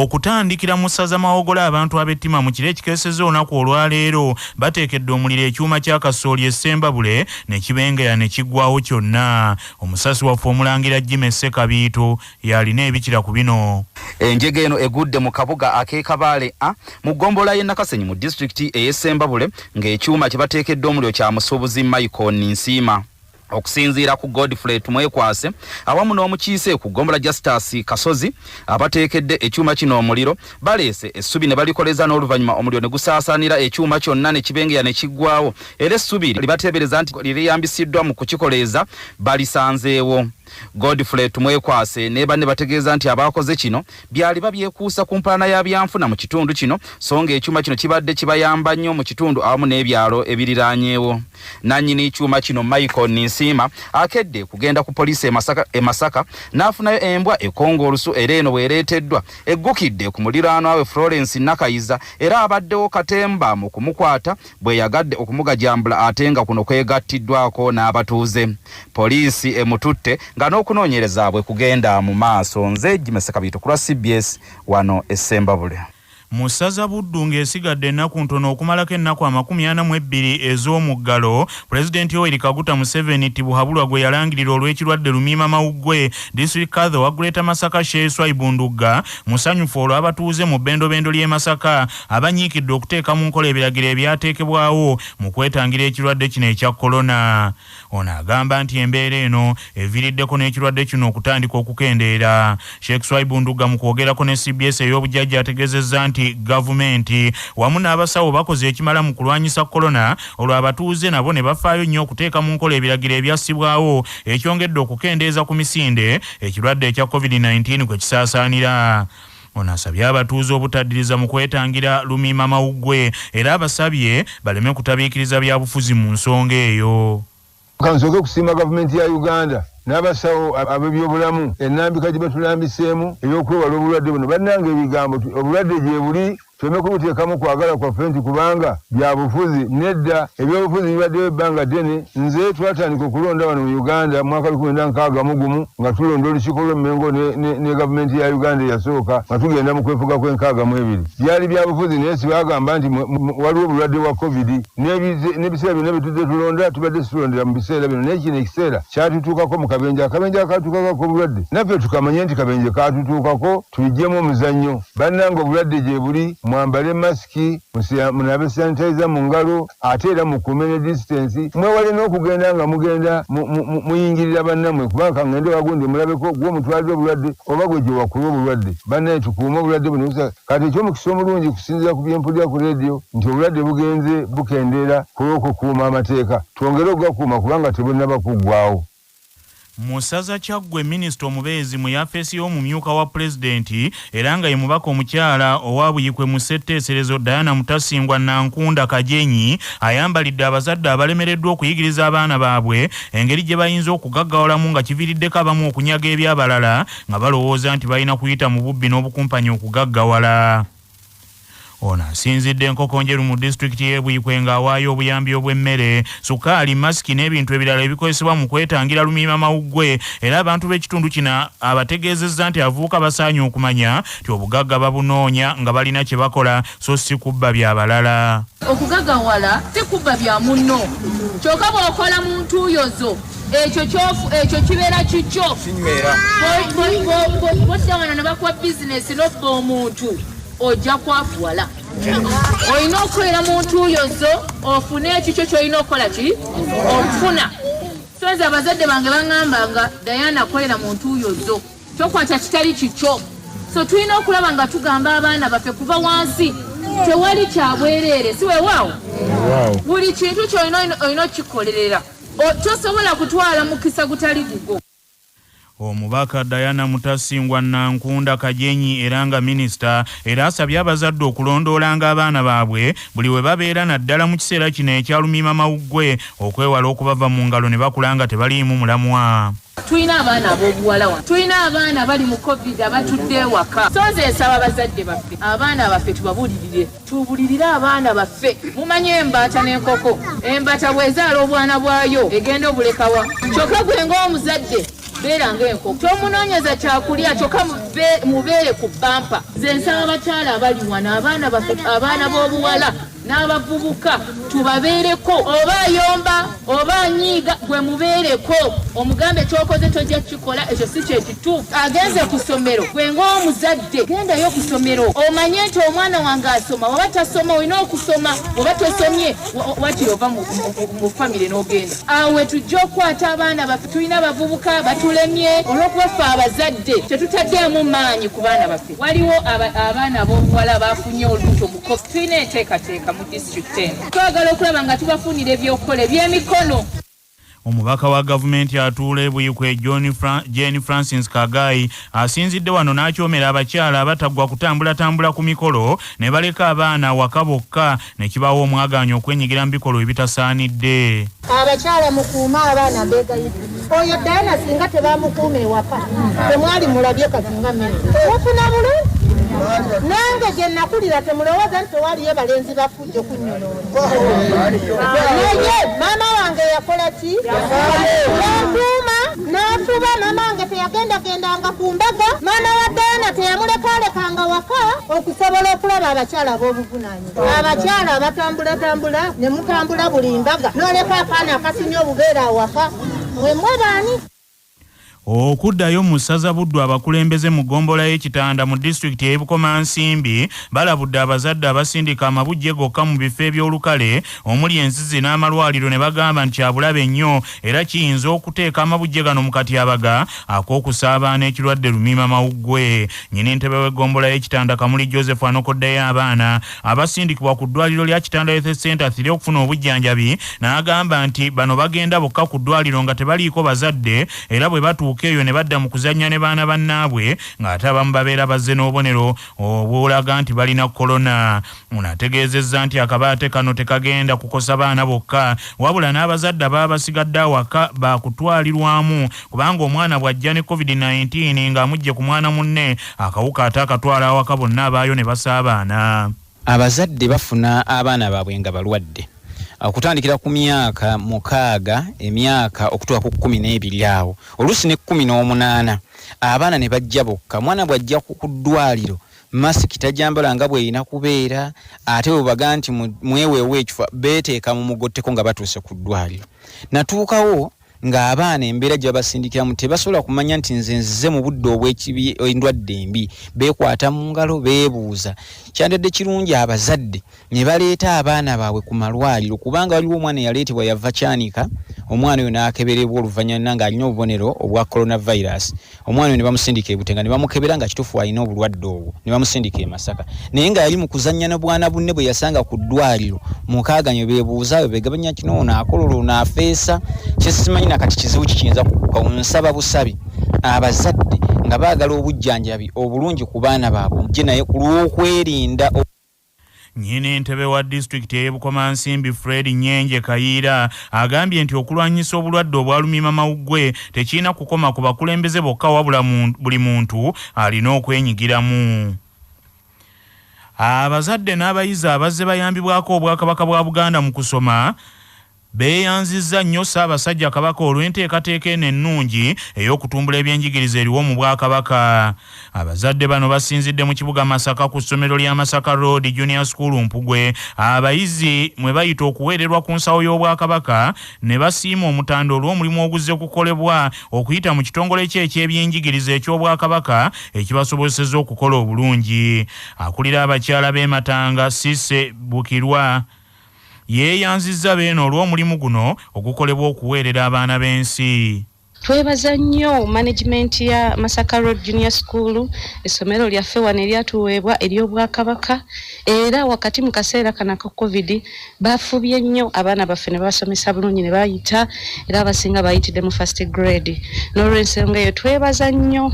okutandikira mu ssaza Mawogola abantu ab'Ettima mu kiro ekikeesezza olunaku olwaleero bateekedde omuliro ekyuma Kyakasoli e Ssembabule ne kibengeya ne kiggwawo kyonna. Omusasi waffe omulangira Jime Ssekabiito yalina ebikira ku bino. Enjege eno egudde mu kabuga ak'Ekabaale mu ggombolola y'e Nakasenyi mu disitulikiti ey'e Ssembabule ng'ekyuma kye bateekedde omuliro kya musuubuzi Michael Nsiima. Okusinziira ku Godfrey Tumwekwase awamu n'omukiise ku ggombolola Justus Kasozi abateekedde ekyuma kino omuliro baleese essubi ne balikoleza n'oluvannyuma omuliro ne gusaasaanira ekyuma kyonna ne kibengeya ne kiggwawo era essubi libateebereza nti liriyambisiddwa mu kukikoleeza balisanzeewo. Godfrey Tumwekwase ne banne bategeeza nti abakoze kino byali babyekuusa ku mpaana ya byanfuna mu kitundu kino so ng'ekyuma kino kibadde kibayamba nnyo mu kitundu awamu n'ebyalo ebiriraanyeewo. Nannyini ekyuma kino Michael Nsiima akedde kugenda ku poliisi e Masaka n'afunayo embwa ekongolusu era eno bwereeteddwa eggukidde ku muliraanwa we Florence Nakayiza era abaddewo katemba mu kumukwata bwe yagadde okumugajambula ate nga kuno kwegattiddwako n'abatuuze. Poliisi emututte nga n'okunoonyereza bwe kugenda mu maaso. Nze Jime Ssekabiito ku lwa CBS wano e Ssembabule. Mu ssaza Buddu ng'esigadde ennaku ntono okumalako ennaku 42 ez'omuggalo, Pulezidenti Yoweri Kaguta Museveni Tibuhaburwa gwe yalangirira olw'ekirwadde Lumiima Mawuggwe, Disitulikiti Kadho wa Greater Masaka Sheeswa Ibundugga musanyufu olw'abatuuze mu bbendobendo ly'e Masaka abanyiikidde okuteeka mu nkola ebiragiro ebyateekebwawo mu kwetangira ekirwadde kino ekya korona. Ono agamba nti embeera eno eviiriddeko n'ekirwadde kino okutandika okukendeera. Sheeswa Ibundugga mu kwogerako ne CBS ey'obujjajja ategeezezza nti gavumenti wamu n'abasawo bakoze ekimala mu kulwanyisa korona olwo abatuuze nabo ne bafaayo nnyo okuteeka mu nkola ebiragiro ebyassibwawo ekyongedde okukendeeza ku misinde ekirwadde ekya COVID-19 kwe kisaasaanira. Ono asabye abatuuze obutaddiriza mu kwetangira Lumiima Mawuggwe era abasabye baleme kutabiikiriza byabufuzi mu nsonga eyo. Kansooke kusiima gavumenti ya Uganda n'abasawo ab'ebyobulamu ennambika gye batulambiseemu ey'okwewala obulwadde buno. Bannange ebigambo obulwadde gye buli tuleme kubuteekamu kwagala kwaffe nti kubanga bya bufuzi. Nedda ebyobufuzi bibaddewo ebbanga ddene. Nze twatandika okulonda wano mu Uganda mu mwaka 1961 nga tulonda olukiiko lw'Emmengo ne gavumenti ya Uganda eyasooka nga tugenda mu kwefuga kw'62. Byali bya bufuzi naye sibagamba nti waliwo obulwadde bwa COVID. N'ebiseera byonna bye tuzze tulonda tubadde situlondera mu biseera bino naye kino ekiseera kyatutuukako mu kabenje. Akabenje akatuukako obulwadde naffe tukamanye nti kabenje katutuukako tubiggyemu omuzannyo. Bannange obulwadde gye buli. Mwambale masiki, munabe sanitizer mu ngalo, ate era mukuume ne distance. Mwewale n'okugenda nga mugenda muyingirira bannammwe kubanga ngende wagundi mulabeko gwe mutwalira obulwadde oba gwe gye wakuba obulwadde. Bannaye tukuume obulwadde buno. Kati eky'omukisa omulungi kusinziira ku bye mpulira ku leediyo nti obulwadde bugenze bukendeera ku lw'okukuuma amateeka. Twongere okugakuuma kubanga tebunnaba kuggwaawo. Mu ssaza Kyaggwe minisita omubeezi mu yafeesi y'omumyuka wa pulezidenti era nga ye mubaka omukyala owa Buyikwe mu ssetteeserezo Diana Mutasingwa Nankunda Kajenyi ayambalidde abazadde abalemereddwa okuyigiriza abaana baabwe engeri gye bayinza okugaggawalamu nga kiviiriddeko abamu okunyaga ebyabalala nga balowooza nti balina kuyita mu bubbi n'obukumpanyi okugaggawala. Ono asinzidde enkoko njeru mu disitulikiti y'e Buyikwe ng'awaayo obuyambi obw'emmere, sukaali, masiki n'ebintu ebirala ebikozesebwa mu kwetangira Lumiima Mawuggwe era abantu b'ekitundu kino abategeezezza nti avubuka basaanye okumanya nti obugagga babunoonya nga balina kye bakola so si kubba byabalala. Okugaggawala si kubba bya munno. Kyokka bw'okola mu ntuuyo ekyo kibeera kikyo. Bodda wano ne bakuwa bizinesi n'obba omuntu ojja kwafuwala. Olina okukolera mu ntuuyo zo ofune ekikyo ky'olina okukola ki okufuna. So nze abazadde bange baŋŋamba nga Diana akolera mu ntuuyo zo kyokwata kitali kikyo. So tulina okulaba nga tugamba abaana baffe kuva wansi tewali kyabwereere si weewaawo. Buli kintu ky'olina okikolerera tosobola kutwala mukisa gutali gugo. Omubaka Diana Mutasingwa Nankunda Kajenyi era nga minisita era asabye abazadde okulondoolanga abaana baabwe buli we babeera naddala mu kiseera kino ekya Lumiima Mawuggwe okwewala okubava mu ngalo ne bakula nga tebaliimu mulamwa. Tulina abaana ab'obuwala wano, tulina abaana bali mu COVID abatudde ewaka. So nze nsaba bazadde baffe abaana baffe tubulirire abaana baffe. Mumanye embaata n'enkoko, embaata bw'ezaala obwana bwayo egenda obulekawa. Kyokka gwe ng'omuzadde beera ng'enkoko kyomunoonyeza kyakulya kyokka mubeere ku bampa ze nsaba abakyala abali wano abaana baffe abaana b'obuwala n'abavubuka tubabeereko oba ayomba oba anyiiga gwe mubeereko omugambe kyokoze tojja kukikola ekyo si kyekituufu agenze ku ssomero gwe ng'omuzadde gendayo ku ssomero omanye nti omwana wange asoma oba tasoma olina okusoma oba tosomye wakiri ova mu famire n'ogenda awe tujja okukwata abaana baffe tulina abavubuka batulemye olw'okuba ffe abazadde tetutaddeemu maanyi ku baana baffe waliwo abaana b'obuwala bafunye olubuto mukofi tulina enteekateeka mu district eno twagala okulaba nga tubafunira ebyokukola ebyemikono. Omubaka wa gavumenti atuula ebuyikwe Jane Francis Kagayi asinzidde wano n'akyomera abakyala abatagwa kutambula ku mikolo ne baleka abaana waka bokka ne kibawo omwagaanya okwenyigira mu bikolo ebitasaanidde. Abakyala mukuuma abaana beegayidde oyo Diana singa tebamukuuma ewaka temwali mulabye kazinga mmere ofuna bulungi nange gye nakulira temulowooza nti tewaliyo balenzi bafujjo kunnyonoola naye maama wange yakola ki yankuuma n'afuba maama wange teyagendagendanga ku mbaga maama wa Diana teyamulekaalekanga waka okusobola okulaba abakyala ab'obuvunaanyizibwa abakyala abatambulatambula ne mutambula buli mbaga n'oleka akaana akasinye obubeera awaka mwe baani. Okuddayo mu ssaza Buddu abakulembeze mu gombola y'ekitanda mu disitulikiti y'Ebukomansimbi balabudde abazadde abasindika amabujje gokka mu bifo eby'olukale omuli enzizi n'amalwaliro ne bagamba nti kyabulabe nnyo era kiyinza okuteeka amabujje gano mu katyabaga ak'okusaabaana ekirwadde lumiimamawuggwe. Nnyini ntebe w'eggombola y'ekitanda Kamuli Joseph anokoddeyo abaana abasindikibwa ku ddwaliro lya Kitanda Health Center 3 okufuna obujjanjabi n'agamba nti bano bagenda bokka ku ddwaliro nga tebaliiko bazadde era bwe batuuka eyo ne badda mu kuzannya ne baana bannaabwe ng'ate abamu babeera bazze n'obubonero obulaga nti balina korona. Ono ategeezezza nti akabaate kano tekagenda kukosa baana bokka wabula n'abazadde ababa basigadde awaka bakutwalirwamu kubanga omwana bw'ajja ne COVID-19 ng'amugye ku mwana munne akawuka ate akatwala awaka bonna abaayo ne basaabaana. Abazadde bafuna abaana baabwe nga balwadde okutandikira ku myaka 6 emyaka okutuuka ku 12 awo oluusi ne 18 abaana ne bajja bokka mwana bw'ajja ku ddwaliro masiki tajambala nga bweyina kubeera ate webaga nti mweweewo ekifo beeteeka mu mugotteko nga batuuse ku ddwaliro natuukawo nga abaana embeera gye babasindikiramu tebasobola kumanya nti nze mu budde obw'ekibi endwadde embi beekwata mu ngalo beebuuza kyandadde kirungi abazadde ne baleeta abaana baabwe ku malwaliro kubanga waliwo omwana eyaleetebwa yava Kyanika omwana oyo n'akeberebwa oluvannyuma ng'alina obubonero obwa coronavirus omwana oyo ne bamusindika ebutenga ne bamukebera nga kituufu alina obulwadde obwo ne bamusindika e Masaka naye nga yali mu kuzannya na bwana bunne bwe yasanga ku ddwaliro mukaaganyo beebuuzaayo begabanya kino n'akololo n'afeesa kyesimanyi nakati kizibu kiyinza kunsaba busabi abazadde nga baagala obujjanjabi obulungi ku baana baabwe mujje naye ku lw'okwerinda. Nnyini ntebe wa disitulikiti y'Ebukomansimbi Fred Nyenje Kayiira agambye nti okulwanyisa obulwadde obwa lumiimamawuggwe tekirina kukoma ku bakulembeze bokka wabula buli muntu alina okwenyigiramu. Abazadde n'abayizi abazze bayambibwako Obwakabaka bwa Buganda mu kusoma beeyanzizza nnyo Ssaabasajja Kabaka olw'enteekateeka eno ennungi ey'okutumbula ebyenjigiriza eriwo mu Bwakabaka. Abazadde bano basinzidde mu kibuga Masaka ku ssomero lya Masaka Road Junior School Mpugwe abayizi mwe bayita okuweererwa ku nsawo y'Obwakabaka ne basiima omutanda olw'omulimu oguzze kukolebwa okuyita mu kitongole kye eky'ebyenjigiriza eky'Obwakabaka ekibasobozesezza okukola obulungi. Akulira abakyala b'e Matanga Sise Bukirwa yeeyanzizza beeno olw'omulimu guno ogukolebwa okuweerera abaana b'ensi. Twebaza nnyo management ya Masaka Road Junior School essomero lyaffe wano eryatuweebwa ery'Obwakabaka era wakati mu kaseera kana ka COVID bafubye nnyo abaana baffe ne basomesa bulungi ne bayita era abasinga bayitidde mu first grade n'olw'ensonga eyo twebaza nnyo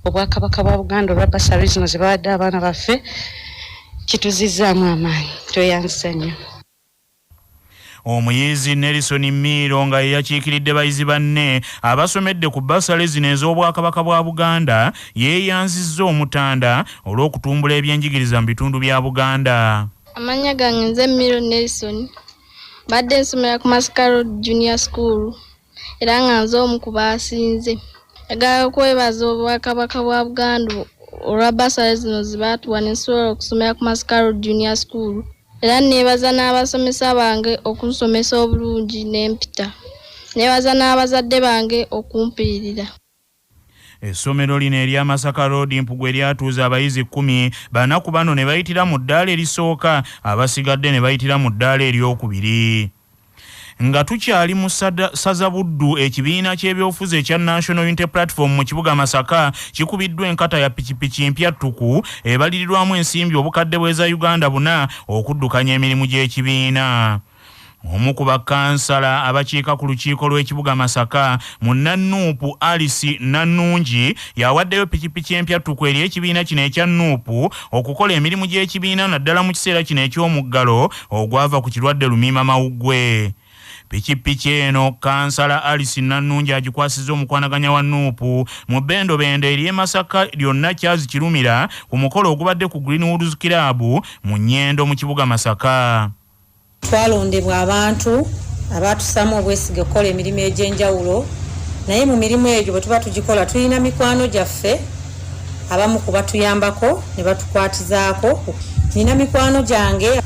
Obwakabaka bwa Buganda olwa basari zino ze bawadde abaana baffe kituzizzaamu amaanyi tweyanzisa nnyo. Omuyizi Nelson Miro nga yakiikiridde bayizi banne abasomedde ku basale zino ez'Obwakabaka bwa Buganda yeeyanzizza omutanda olw'okutumbula ebyenjigiriza mu bitundu bya Buganda. Amanya gange nze Miro Nelson badde nsomera ku Masaka Road Junior School era nga nze omu ku baasinze. Agala kwebaza Obwakabaka bwa Buganda olwa basale zino zibaatuwa ne nsobola okusomera ku Masaka Road Junior School. Era neebaza n'abasomesa bange okunsomesa obulungi n'empita. Neebaza n'abazadde bange okumpirira. Essomero lino erya Masaka Road Mpugwe lyatuuza abayizi 10, banaku bano ne bayitira mu ddaala erisooka, abasigadde ne bayitira mu ddaala eryokubiri. Nga tukyali mu saza Buddu, ekibiina ky'ebyobufuzi ekya National Unity Platform mu kibuga Masaka kikubiddwa enkata ya pikipiki empya ttuku ebalirirwamu ensimbi obukadde bw'eza Uganda 4 okuddukanya emirimu gy'ekibiina. Omu ku bakansala abakiika ku lukiiko lw'ekibuga Masaka, Munnanuupu Alice Nannungi, yawaddeyo pikipiki empya ttuku eri ekibiina kino ekya Nuupu okukola emirimu gy'ekibiina naddala mu kiseera kino eky'omuggalo ogwava ku kirwadde lumiima mawuggwe. Pikipiki eno kansala Alice Nannungi agikwasizza omukwanaganya wa Nuupu mu bendobendo eri Masaka lyonna kyazikirumira ku mukolo ogubadde ku Greenwoods Club mu Nnyendo mu kibuga Masaka. Twalondebwa abantu abatusaamu obwesige okukola emirimu egy'enjawulo, naye mu mirimu egyo bwe tuba tugikola tulina mikwano gyaffe abamu ku batuyambako ne batukwatizaako. Nina mikwano gyange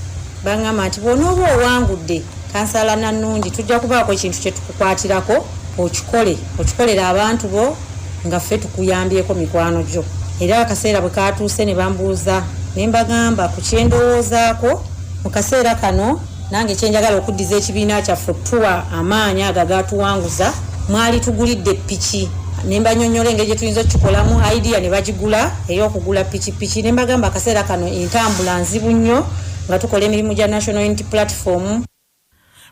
baŋŋamba nti bw'onooba owangudde kansala Nannungi tujja kubaako ekintu kye tukukwatirako okikolera abantu bo nga ffe tukuyambyeko mikwano gyo. Era akaseera bwe katuuse ne bambuuza ne mbagamba ku kyendowoozaako mu kaseera kano nange kyenjagala okuddiza ekibiina kyaffe okutuwa amaanyi ago agatuwanguza. Mwali tugulidde ppiki ne mbanyonnyola engeri gye tuyinza okukikolamu idea ne bagigula ey'okugula pikipiki. Ne mbagamba akaseera kano entambula nzibu nnyo nga tukola emirimu gya National Unity Platform.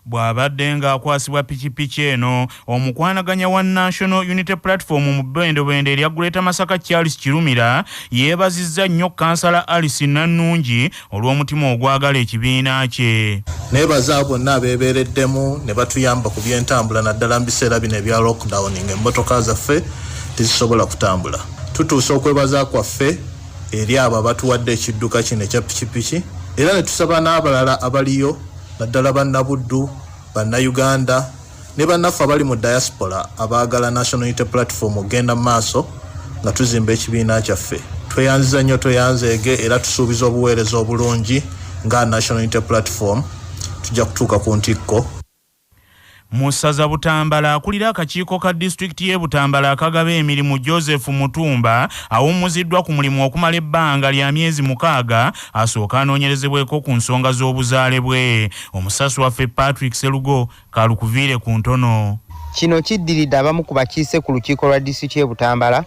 Bw'abadde ng'akwasibwa pikipiki eno, omukwanaganya wa National Unity Platform mu bendobendo erya Greater Masaka Charles Kirumira yeebazizza nnyo kansala Alice Nannungi olw'omutima ogwagala ekibiina kye. Neebaza bonna abeebeereddemu ne batuyamba ku by'entambula naddala mu biseera bino ebya lockdown ng'emmotoka zaffe tezisobola kutambula. Tutuuse okwebaza kwaffe eri abo abatuwadde ekidduka kino ekya pikipiki, era ne tusaba n'abalala abaliyo naddala bannabuddu, bannayuganda ne bannaffe abali mu diaspora abaagala National Unity Platform ogenda mu maaso nga tuzimba ekibiina kyaffe. Tweyanziza nnyo tweyanzeege era tusuubiza obuweereza obulungi nga National Unity Platform tujja kutuuka ku ntikko. Mu ssaza Butambala, akulira akakiiko ka disitulikiti y'e Butambala akagaba emirimu Joseph Mutumba awummuziddwa ku mulimu okumala ebbanga lya myezi 6 asooka anoonyerezebweko ku nsonga z'obuzaale bwe. Omusasi waffe Patrick Serugo kalukuviire ku ntono. Kino kiddiridde abamu ku bakiise ku lukiiko lwa disitulikiti y'e Butambala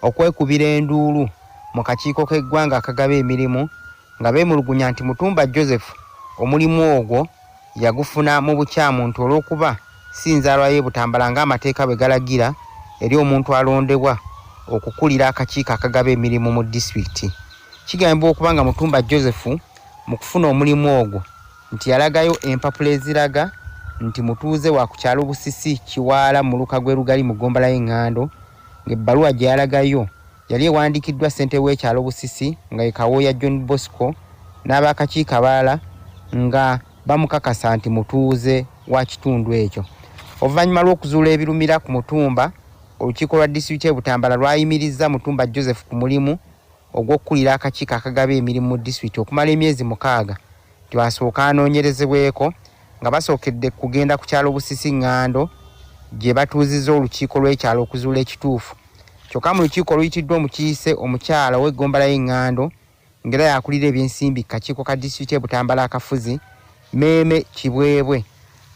okwekubira enduulu mu kakiiko k'eggwanga akagaba emirimu nga beemulugunya nti Mutumba Joseph omulimu ogwo yagufuna mu bukyamuntu olw'okuba si nzaalwa y'e Butambala ng'amateeka bwe galagira eri omuntu alondebwa okukulira akakiiko akagaba emirimu mu disitulikiti. Kigambibwa okuba nga Mutumba Joseph mu kufuna omulimu ogwo nti yalagayo empapula eziraga nti mutuuze wa ku kyalo Busisi Kiwaala mu luka gwe Lugali mu ggombala y'Eŋŋando, ng'ebbaluwa gye yalagayo yali ewandiikiddwa ssente w'ekyalo Busisi nga ye Kawooya John Bosco n'abakakiiko abalala nga bamukakasa nti mutuuze wa kitundu ekyo. Oluvannyuma lw'okuzuula ebirumira ku Mutumba, olukiiko lwa disitulikiti y'e Butambala lwayimirizza Mutumba Joseph ku mulimu ogw'okukulira akakiiko akagaba emirimu mu disitulikiti okumala emyezi 6 twasooka anoonyerezebweko nga basookedde kugenda ku kyalo Busisi Ŋŋando gye batuuzizza olukiiko lw'ekyalo okuzuula ekituufu. Kyokka mu lukiiko oluyitiddwa omukiise omukyala w'eggombala y'Eŋŋando ng'era yakulira ebyensimbi kakiiko ka disitulikiti y'e Butambala akafuzi Meme Kibwebwe,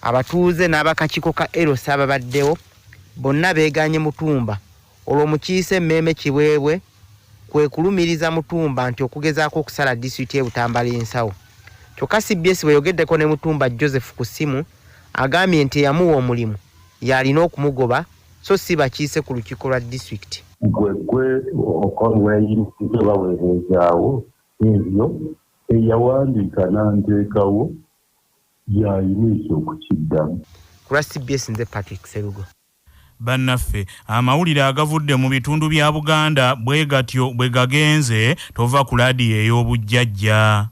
abatuuze n'abakakiiko ka Erosa ababaddewo bonna beeganye Mutumba. Olwo omukiise Meme Kibwebwe kwe kulumiriza Mutumba nti okugezaako okusala disitulikiti y'e Butambala ensawo. Kyokka CBS bwe yogeddeko ne Mutumba Joseph ku ssimu agambye nti eyamuwa omulimu yalina okumugoba so si bakiise ku lukiiko lwa disitulikiti. Gwe okolweyinisize baweerezaawo ebyo eyawandiika n'anteekawo yalina ekyokukiddamu. Ku lwa CBS nze Patrick Serugo. Bannaffe, amawulire agavudde mu bitundu bya Buganda bwe gatyo bwe gagenze tova ku laadiyo ey'obujjajja.